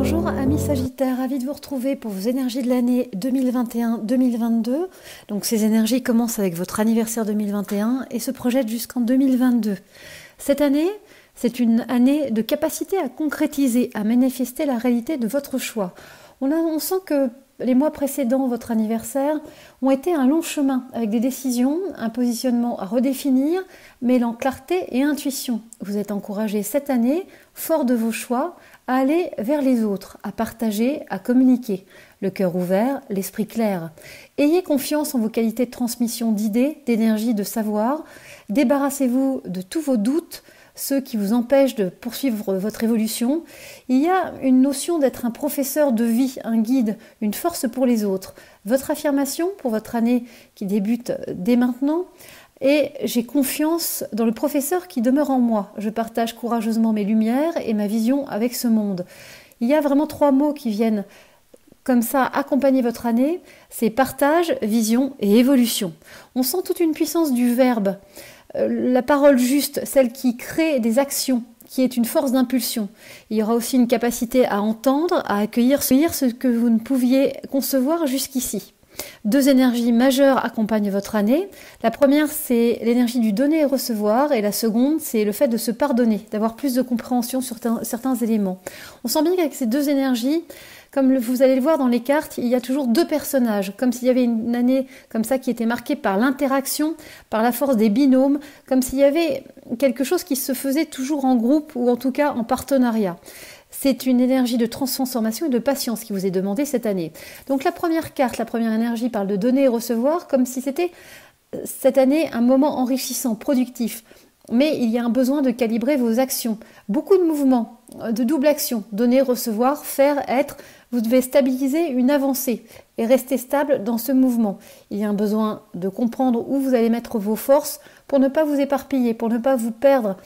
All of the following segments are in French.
Bonjour amis Sagittaires, ravi de vous retrouver pour vos énergies de l'année 2021-2022. Donc ces énergies commencent avec votre anniversaire 2021 et se projettent jusqu'en 2022. Cette année, c'est une année de capacité à concrétiser, à manifester la réalité de votre choix. On sent que les mois précédents, votre anniversaire, ont été un long chemin avec des décisions, un positionnement à redéfinir, mêlant clarté et intuition. Vous êtes encouragé cette année, fort de vos choix, à aller vers les autres, à partager, à communiquer. Le cœur ouvert, l'esprit clair. Ayez confiance en vos qualités de transmission d'idées, d'énergie, de savoir. Débarrassez-vous de tous vos doutes, ceux qui vous empêchent de poursuivre votre évolution. Il y a une notion d'être un professeur de vie, un guide, une force pour les autres. Votre affirmation pour votre année qui débute dès maintenant est « J'ai confiance dans le professeur qui demeure en moi. Je partage courageusement mes lumières et ma vision avec ce monde ». Il y a vraiment 3 mots qui viennent comme ça accompagner votre année, c'est partage, vision et évolution. On sent toute une puissance du verbe. La parole juste, celle qui crée des actions, qui est une force d'impulsion. Il y aura aussi une capacité à entendre, à accueillir ce que vous ne pouviez concevoir jusqu'ici. 2 énergies majeures accompagnent votre année. La première, c'est l'énergie du donner et recevoir, et la seconde, c'est le fait de se pardonner, d'avoir plus de compréhension sur certains éléments. On sent bien qu'avec ces 2 énergies, comme vous allez le voir dans les cartes, il y a toujours 2 personnages, comme s'il y avait une année comme ça qui était marquée par l'interaction, par la force des binômes, comme s'il y avait quelque chose qui se faisait toujours en groupe ou en tout cas en partenariat. C'est une énergie de transformation et de patience qui vous est demandée cette année. Donc la première carte, la première énergie parle de donner et recevoir, comme si c'était cette année un moment enrichissant, productif. Mais il y a un besoin de calibrer vos actions. Beaucoup de mouvements, de double action, donner, recevoir, faire, être. Vous devez stabiliser une avancée et rester stable dans ce mouvement. Il y a un besoin de comprendre où vous allez mettre vos forces pour ne pas vous éparpiller, pour ne pas vous perdre.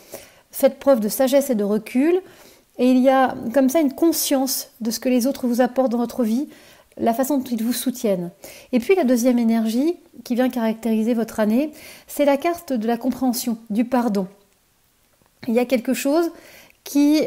Faites preuve de sagesse et de recul. Et il y a comme ça une conscience de ce que les autres vous apportent dans votre vie, la façon dont ils vous soutiennent. Et puis la deuxième énergie qui vient caractériser votre année, c'est la carte de la compréhension, du pardon. Il y a quelque chose qui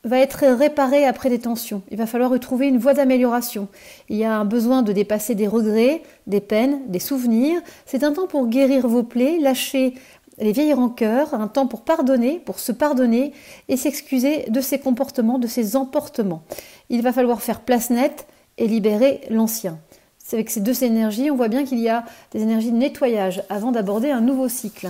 va être réparé après des tensions. Il va falloir y trouver une voie d'amélioration. Il y a un besoin de dépasser des regrets, des peines, des souvenirs. C'est un temps pour guérir vos plaies, lâcher les vieilles rancœurs, un temps pour pardonner, pour se pardonner et s'excuser de ses comportements, de ses emportements. Il va falloir faire place nette et libérer l'ancien. C'est avec ces 2 énergies, on voit bien qu'il y a des énergies de nettoyage avant d'aborder un nouveau cycle.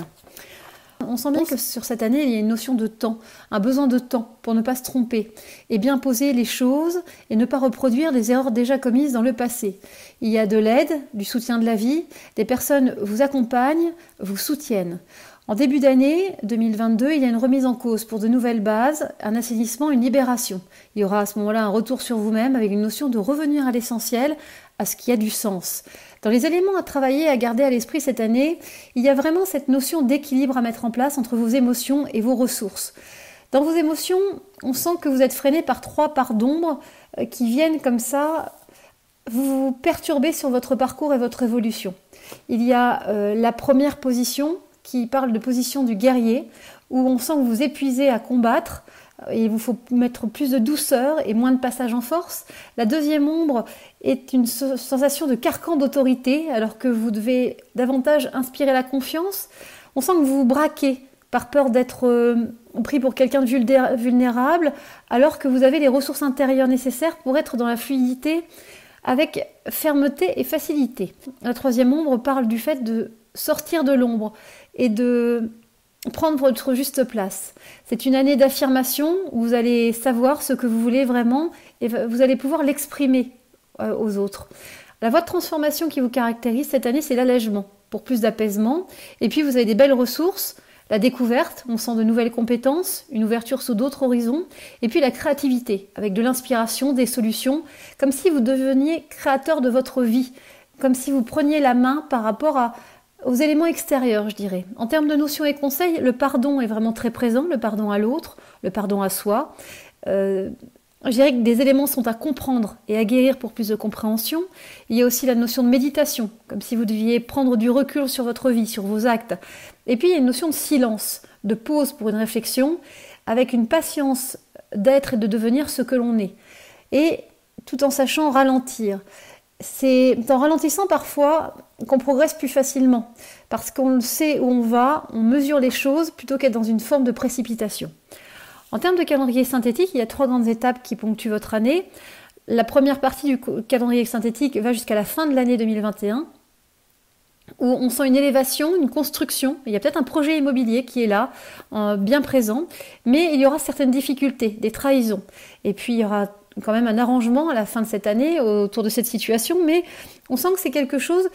On sent bien que sur cette année, il y a une notion de temps, un besoin de temps pour ne pas se tromper et bien poser les choses et ne pas reproduire des erreurs déjà commises dans le passé. Il y a de l'aide, du soutien de la vie, des personnes vous accompagnent, vous soutiennent. En début d'année 2022, il y a une remise en cause pour de nouvelles bases, un assainissement, une libération. Il y aura à ce moment-là un retour sur vous-même avec une notion de revenir à l'essentiel, à ce qui a du sens. Dans les éléments à travailler, à garder à l'esprit cette année, il y a vraiment cette notion d'équilibre à mettre en place entre vos émotions et vos ressources. Dans vos émotions, on sent que vous êtes freiné par 3 parts d'ombre qui viennent comme ça vous perturber sur votre parcours et votre évolution. Il y a la première position qui parle de position du guerrier, où on sent que vous épuisez à combattre, et il vous faut mettre plus de douceur et moins de passage en force. La deuxième ombre est une sensation de carcan d'autorité, alors que vous devez davantage inspirer la confiance. On sent que vous vous braquez par peur d'être pris pour quelqu'un de vulnérable, alors que vous avez les ressources intérieures nécessaires pour être dans la fluidité avec fermeté et facilité. La troisième ombre parle du fait de sortir de l'ombre et de prendre votre juste place. C'est une année d'affirmation où vous allez savoir ce que vous voulez vraiment et vous allez pouvoir l'exprimer aux autres. La voie de transformation qui vous caractérise cette année, c'est l'allègement pour plus d'apaisement. Et puis vous avez des belles ressources, la découverte, on sent de nouvelles compétences, une ouverture sur d'autres horizons, et puis la créativité, avec de l'inspiration, des solutions, comme si vous deveniez créateur de votre vie, comme si vous preniez la main par rapport aux éléments extérieurs, je dirais. En termes de notions et conseils, le pardon est vraiment très présent, le pardon à l'autre, le pardon à soi. Je dirais que des éléments sont à comprendre et à guérir pour plus de compréhension. Il y a aussi la notion de méditation, comme si vous deviez prendre du recul sur votre vie, sur vos actes. Et puis il y a une notion de silence, de pause pour une réflexion, avec une patience d'être et de devenir ce que l'on est. et tout en sachant ralentir. C'est en ralentissant parfois qu'on progresse plus facilement, parce qu'on sait où on va, on mesure les choses plutôt qu'être dans une forme de précipitation. En termes de calendrier synthétique, il y a 3 grandes étapes qui ponctuent votre année. La première partie du calendrier synthétique va jusqu'à la fin de l'année 2021, où on sent une élévation, une construction. Il y a peut-être un projet immobilier qui est là, bien présent, mais il y aura certaines difficultés, des trahisons. Et puis il y aura quand même un arrangement à la fin de cette année autour de cette situation, mais on sent que c'est quelque chose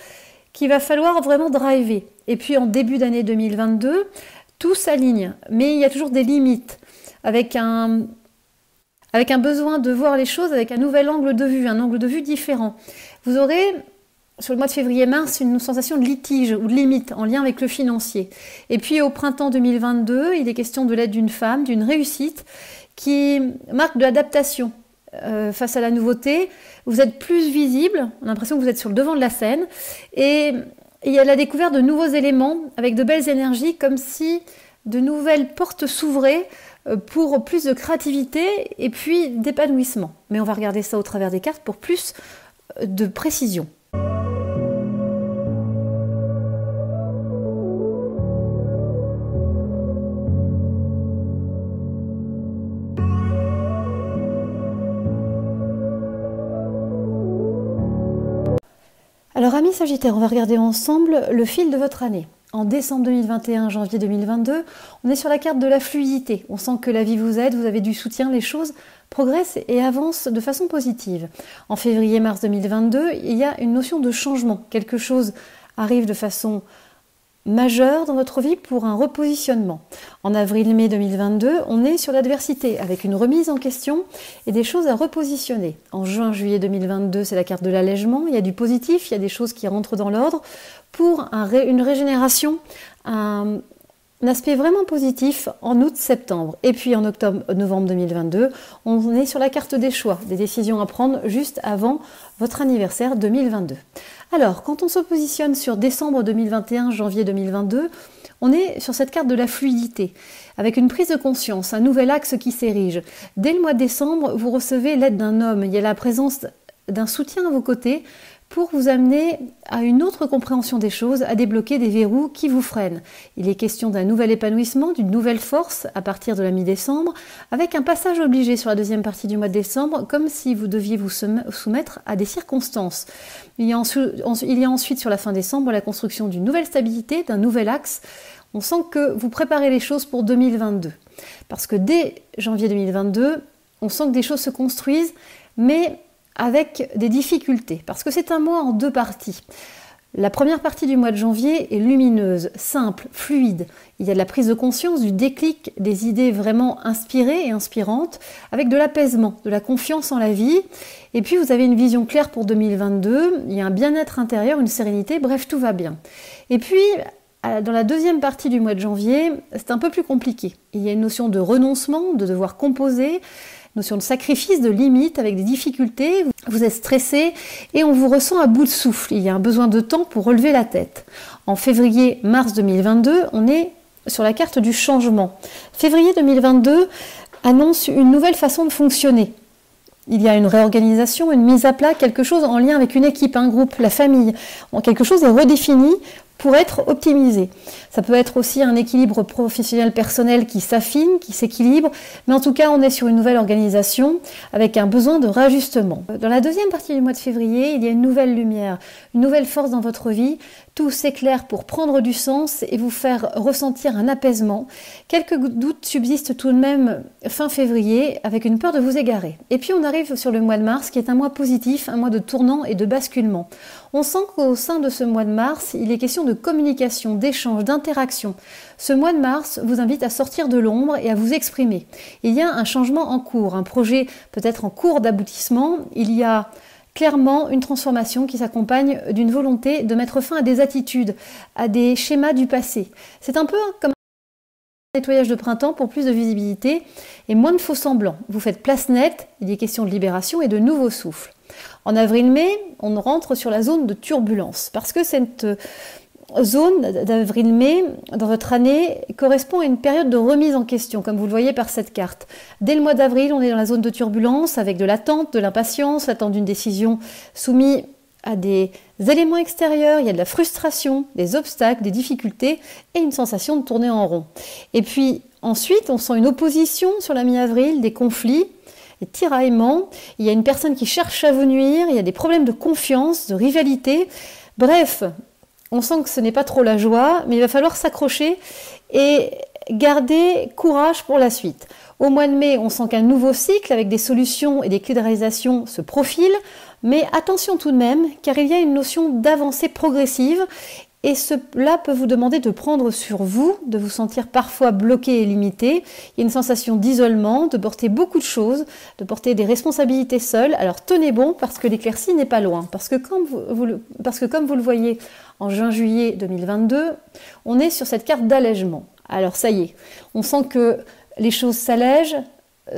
qu'il va falloir vraiment driver. Et puis en début d'année 2022, tout s'aligne, mais il y a toujours des limites, avec un besoin de voir les choses avec un nouvel angle de vue, un angle de vue différent. Vous aurez, sur le mois de février-mars, une sensation de litige ou de limite en lien avec le financier. Et puis au printemps 2022, il est question de l'aide d'une femme, d'une réussite, qui marque de l'adaptation. Face à la nouveauté, vous êtes plus visible, on a l'impression que vous êtes sur le devant de la scène, et il y a la découverte de nouveaux éléments avec de belles énergies, comme si de nouvelles portes s'ouvraient pour plus de créativité et puis d'épanouissement. Mais on va regarder ça au travers des cartes pour plus de précision. Alors amis Sagittaires, on va regarder ensemble le fil de votre année. En décembre 2021, janvier 2022, on est sur la carte de la fluidité. On sent que la vie vous aide, vous avez du soutien, les choses progressent et avancent de façon positive. En février-mars 2022, il y a une notion de changement. Quelque chose arrive de façon majeure dans votre vie pour un repositionnement. En avril-mai 2022, on est sur l'adversité avec une remise en question et des choses à repositionner. En juin-juillet 2022, c'est la carte de l'allègement. Il y a du positif, il y a des choses qui rentrent dans l'ordre pour une régénération, un aspect vraiment positif en août-septembre. Et puis en octobre-novembre 2022, on est sur la carte des choix, des décisions à prendre juste avant votre anniversaire 2022. Alors, quand on se positionne sur décembre 2021, janvier 2022, on est sur cette carte de la fluidité, avec une prise de conscience, un nouvel axe qui s'érige. Dès le mois de décembre, vous recevez l'aide d'un homme. Il y a la présence d'un soutien à vos côtés pour vous amener à une autre compréhension des choses, à débloquer des verrous qui vous freinent. Il est question d'un nouvel épanouissement, d'une nouvelle force à partir de la mi-décembre, avec un passage obligé sur la deuxième partie du mois de décembre, comme si vous deviez vous soumettre à des circonstances. Il y a ensuite sur la fin décembre la construction d'une nouvelle stabilité, d'un nouvel axe. On sent que vous préparez les choses pour 2022. Parce que dès janvier 2022, on sent que des choses se construisent, mais avec des difficultés, parce que c'est un mois en 2 parties. La première partie du mois de janvier est lumineuse, simple, fluide. Il y a de la prise de conscience, du déclic, des idées vraiment inspirées et inspirantes, avec de l'apaisement, de la confiance en la vie. Et puis vous avez une vision claire pour 2022, il y a un bien-être intérieur, une sérénité, bref, tout va bien. Et puis, dans la deuxième partie du mois de janvier, c'est un peu plus compliqué. Il y a une notion de renoncement, de devoir composer, notion de sacrifice, de limite, avec des difficultés, vous êtes stressé et on vous ressent à bout de souffle. Il y a un besoin de temps pour relever la tête. En février-mars 2022, on est sur la carte du changement. Février 2022 annonce une nouvelle façon de fonctionner. Il y a une réorganisation, une mise à plat, quelque chose en lien avec une équipe, un groupe, la famille. Quelque chose est redéfini pour être optimisé. Ça peut être aussi un équilibre professionnel-personnel qui s'affine, qui s'équilibre, mais en tout cas on est sur une nouvelle organisation avec un besoin de réajustement. Dans la deuxième partie du mois de février, il y a une nouvelle lumière, une nouvelle force dans votre vie, tout s'éclaire pour prendre du sens et vous faire ressentir un apaisement. Quelques doutes subsistent tout de même fin février avec une peur de vous égarer. Et puis on arrive sur le mois de mars qui est un mois positif, un mois de tournant et de basculement. On sent qu'au sein de ce mois de mars, il est question de communication, d'échange, d'interaction. Ce mois de mars vous invite à sortir de l'ombre et à vous exprimer. Il y a un changement en cours, un projet peut-être en cours d'aboutissement. Il y a clairement une transformation qui s'accompagne d'une volonté de mettre fin à des attitudes, à des schémas du passé. C'est un peu comme un nettoyage de printemps pour plus de visibilité et moins de faux semblants. Vous faites place nette, il est question de libération et de nouveau souffle. En avril-mai, on rentre sur la zone de turbulence parce que zone d'avril-mai dans votre année correspond à une période de remise en question, comme vous le voyez par cette carte. Dès le mois d'avril, on est dans la zone de turbulence avec de l'attente, de l'impatience, l'attente d'une décision soumise à des éléments extérieurs, il y a de la frustration, des obstacles, des difficultés et une sensation de tourner en rond. Et puis ensuite, on sent une opposition sur la mi-avril, des conflits, des tiraillements, il y a une personne qui cherche à vous nuire, il y a des problèmes de confiance, de rivalité. Bref, on sent que ce n'est pas trop la joie, mais il va falloir s'accrocher et garder courage pour la suite. Au mois de mai, on sent qu'un nouveau cycle avec des solutions et des clés de réalisation se profile, mais attention tout de même, car il y a une notion d'avancée progressive et cela peut vous demander de prendre sur vous, de vous sentir parfois bloqué et limité. Il y a une sensation d'isolement, de porter beaucoup de choses, de porter des responsabilités seul. Alors tenez bon parce que l'éclaircie n'est pas loin. Parce que comme vous le voyez en juin-juillet 2022, on est sur cette carte d'allègement. Alors ça y est, on sent que les choses s'allègent,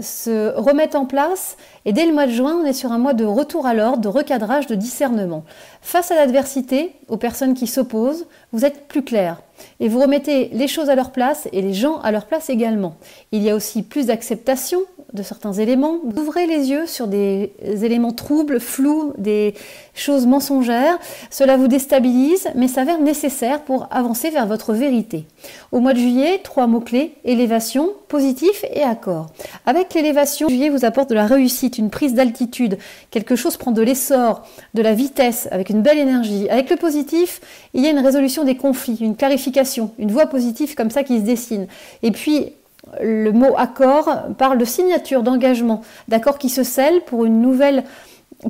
se remettent en place et dès le mois de juin, on est sur un mois de retour à l'ordre, de recadrage, de discernement. Face à l'adversité, aux personnes qui s'opposent, vous êtes plus clair et vous remettez les choses à leur place et les gens à leur place également. Il y a aussi plus d'acceptation de certains éléments. Vous ouvrez les yeux sur des éléments troubles, flous, des choses mensongères. Cela vous déstabilise, mais s'avère nécessaire pour avancer vers votre vérité. Au mois de juillet, 3 mots-clés, élévation, positif et accord. Avec l'élévation, juillet vous apporte de la réussite, une prise d'altitude. Quelque chose prend de l'essor, de la vitesse, avec une belle énergie. Avec le positif, il y a une résolution des conflits, une clarification, une voie positive comme ça qui se dessine. Et puis, le mot accord parle de signature, d'engagement, d'accords qui se scellent pour une nouvelle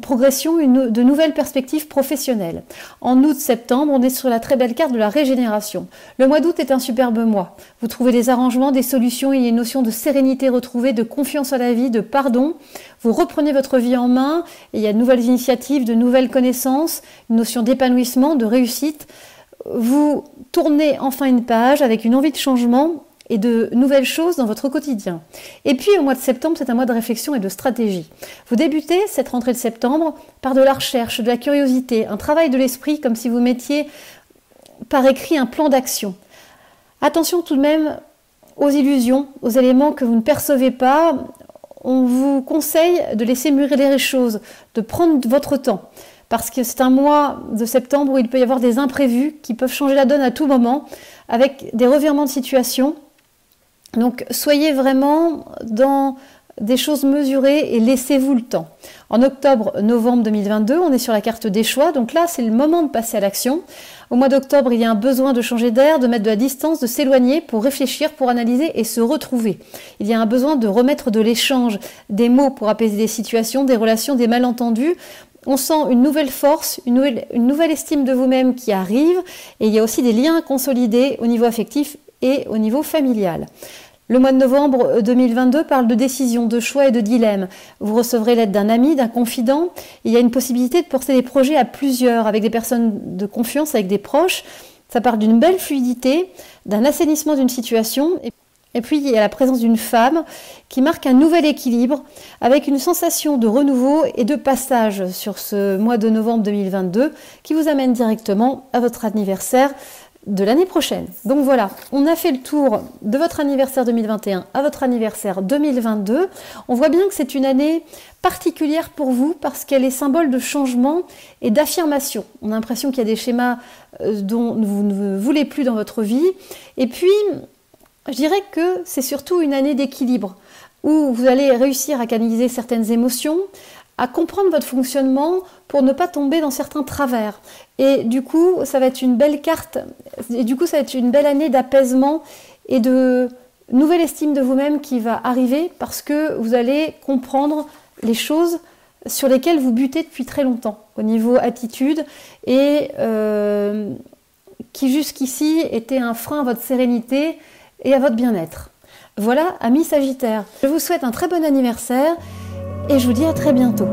progression, de nouvelles perspectives professionnelles. En août-septembre, on est sur la très belle carte de la régénération. Le mois d'août est un superbe mois. Vous trouvez des arrangements, des solutions, il y a une notion de sérénité retrouvée, de confiance à la vie, de pardon. Vous reprenez votre vie en main et il y a de nouvelles initiatives, de nouvelles connaissances, une notion d'épanouissement, de réussite. Vous tournez enfin une page avec une envie de changement et de nouvelles choses dans votre quotidien. Et puis au mois de septembre, c'est un mois de réflexion et de stratégie. Vous débutez cette rentrée de septembre par de la recherche, de la curiosité, un travail de l'esprit comme si vous mettiez par écrit un plan d'action. Attention tout de même aux illusions, aux éléments que vous ne percevez pas. On vous conseille de laisser mûrir les choses, de prendre votre temps. Parce que c'est un mois de septembre où il peut y avoir des imprévus qui peuvent changer la donne à tout moment, avec des revirements de situation. Donc soyez vraiment dans des choses mesurées et laissez-vous le temps. En octobre-novembre 2022, on est sur la carte des choix, donc là c'est le moment de passer à l'action. Au mois d'octobre, il y a un besoin de changer d'air, de mettre de la distance, de s'éloigner pour réfléchir, pour analyser et se retrouver. Il y a un besoin de remettre de l'échange, des mots pour apaiser des situations, des relations, des malentendus. On sent une nouvelle force, une nouvelle estime de vous-même qui arrive et il y a aussi des liens à consolider au niveau affectif et au niveau familial. Le mois de novembre 2022 parle de décision, de choix et de dilemme. Vous recevrez l'aide d'un ami, d'un confident. Il y a une possibilité de porter des projets à plusieurs, avec des personnes de confiance, avec des proches. Ça parle d'une belle fluidité, d'un assainissement d'une situation. Et puis, il y a la présence d'une femme qui marque un nouvel équilibre avec une sensation de renouveau et de passage sur ce mois de novembre 2022 qui vous amène directement à votre anniversaire de l'année prochaine. Donc voilà, on a fait le tour de votre anniversaire 2021 à votre anniversaire 2022. On voit bien que c'est une année particulière pour vous parce qu'elle est symbole de changement et d'affirmation. On a l'impression qu'il y a des schémas dont vous ne voulez plus dans votre vie. Et puis, je dirais que c'est surtout une année d'équilibre où vous allez réussir à canaliser certaines émotions, à comprendre votre fonctionnement pour ne pas tomber dans certains travers. Et du coup, ça va être une belle carte, et du coup, ça va être une belle année d'apaisement et de nouvelle estime de vous-même qui va arriver parce que vous allez comprendre les choses sur lesquelles vous butez depuis très longtemps, au niveau attitude, et qui jusqu'ici était un frein à votre sérénité et à votre bien-être. Voilà, amis Sagittaires, je vous souhaite un très bon anniversaire et je vous dis à très bientôt.